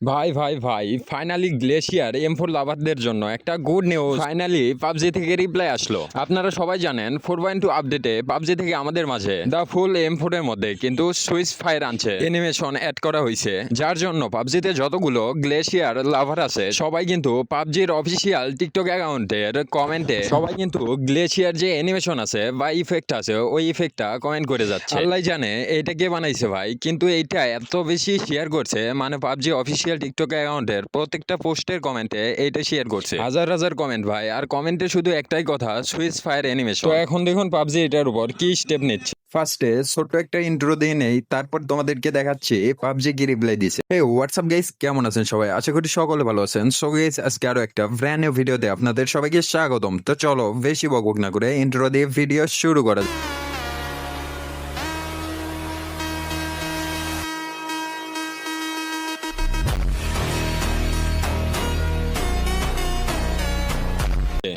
ভাই ভাই ভাই ফাইনালি গ্লেশিয়ার M4 লাভারদের জন্য একটা গুড নিউজ। ফাইনালি পাবজি থেকে রিপ্লাই আসলো। আপনারা সবাই জানেন 4.2 আপডেটে পাবজি থেকে আমাদের মাঝে দা ফুল M4 এর মধ্যে কিন্তু সুইচ ফায়ার আনছে অ্যানিমেশন অ্যাড করা হয়েছে, যার জন্য পাবজিতে যতগুলো গ্লেশিয়ার লাভার আছে সবাই কিন্তু পাবজির অফিসিয়াল টিকটক অ্যাকাউন্টের কমেন্টে সবাই কিন্তু গ্লেশিয়ার যে অ্যানিমেশন আছে বা ইফেক্ট আছে ওই ইফেক্টটা কমেন্ট করে যাচ্ছে। আল্লাহ জানে এটা কে বানাইছে ভাই, কিন্তু এইটা এত বেশি শেয়ার করছে, মানে পাবজি অফিসিয়াল টিকটক অ্যাকাউন্টের প্রত্যেকটা পোস্টের কমেন্টে এইটা শেয়ার করছে। হাজার হাজার কমেন্ট ভাই, আর কমেন্টে শুধু একটাই কথা, সুইচ ফায়ার অ্যানিমেশন। তো এখন দেখুন পাবজি এটার উপর কি স্টেপ নিচ্ছে। ফার্স্টে ছোট্ট একটা ইন্ট্রো দিয়ে নেই, তারপর তোমাদেরকে দেখাচ্ছি পাবজি কি রিপ্লাই দিছে। এই হোয়াটসঅ্যাপ গাইস, কেমন আছেন সবাই? আশা করি সকলে ভালো আছেন। সো গাইস, আজকে আরো একটা ব্র্যান্ড নিউ ভিডিওতে আপনাদের সবাইকে স্বাগতম। তো চলো বেশি বকবক না করে ইন্ট্রো দিয়ে ভিডিও শুরু করা যাক।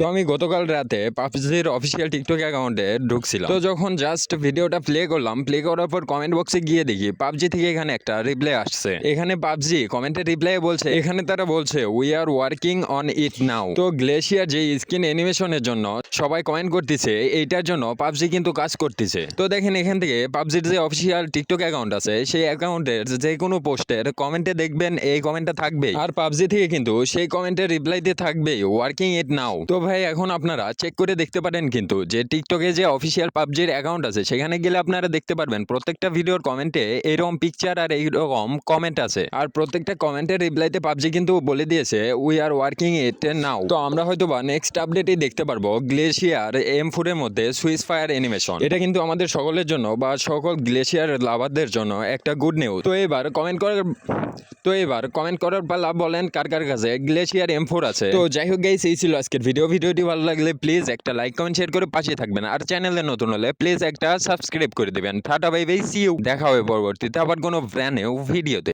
তো আমি গতকাল রাতে পাবজির অফিসিয়াল টিকটক অ্যাকাউন্টে ঢুকছিলাম। তো যখন জাস্ট ভিডিওটা প্লে করলাম, প্লে করার পর কমেন্ট বক্সে গিয়ে দেখি পাবজি থেকে এখানে একটা রিপ্লাই আসছে। এখানে পাবজি কমেন্টের রিপ্লাই বলছে, এখানে তারা বলছে we are working on it now. তো গ্লেশিয়ার যে স্ক্রিন অ্যানিমেশনের জন্য সবাই কমেন্ট করতেছে, এইটার জন্য পাবজি কিন্তু কাজ করতেছে। তো দেখেন এখান থেকে পাবজির যে অফিসিয়াল টিকটক অ্যাকাউন্ট আছে সেই অ্যাকাউন্টের যে কোনো পোস্টের কমেন্টে দেখবেন এই কমেন্টটা থাকবে, আর পাবজি থেকে কিন্তু সেই কমেন্টের রিপ্লাই দিয়ে থাকবে ওয়ার্কিং ইট নাও। তো ভাই এখন আপনারা চেক করে দেখতে পারেন কিন্তু যে টিকটকে যে অফিসিয়াল পাবজির অ্যাকাউন্ট আছে সেখানে গেলে আপনারা দেখতে পারবেন প্রত্যেকটা ভিডিওর কমেন্টে এরকম পিকচার আর এইরকম কমেন্ট আছে, আর প্রত্যেকটা কমেন্টের রিপ্লাইতে পাবজি কিন্তু বলে দিয়েছে we are working it now. তো আমরা হয়তো বা নেক্সট আপডেটেই দেখতে পারবো গ্লেশিয়ার M4 এর মধ্যে সুইচ ফায়ার অ্যানিমেশন। এটা কিন্তু আমাদের সকলের জন্য বা সকল গ্লেশিয়ার লাভারদের জন্য একটা গুড নিউজ। তো এবার কমেন্ট করার পালা, বলেন কার কার কাছে গ্লেশিয়ার M4 আছে। তো যাই হোক গাইস, এই ছিল আজকের ভিডিওটি ভালো লাগলে প্লিজ একটা লাইক কমেন্ট শেয়ার করে পাশে থাকবেন, আর চ্যানেলে নতুন হলে প্লিজ একটা সাবস্ক্রাইব করে দিবেন। Tata bye bye, see you. দেখা হবে পরবর্তীতে আবার কোনো ব্র্যান্ড নিউ ভিডিওতে।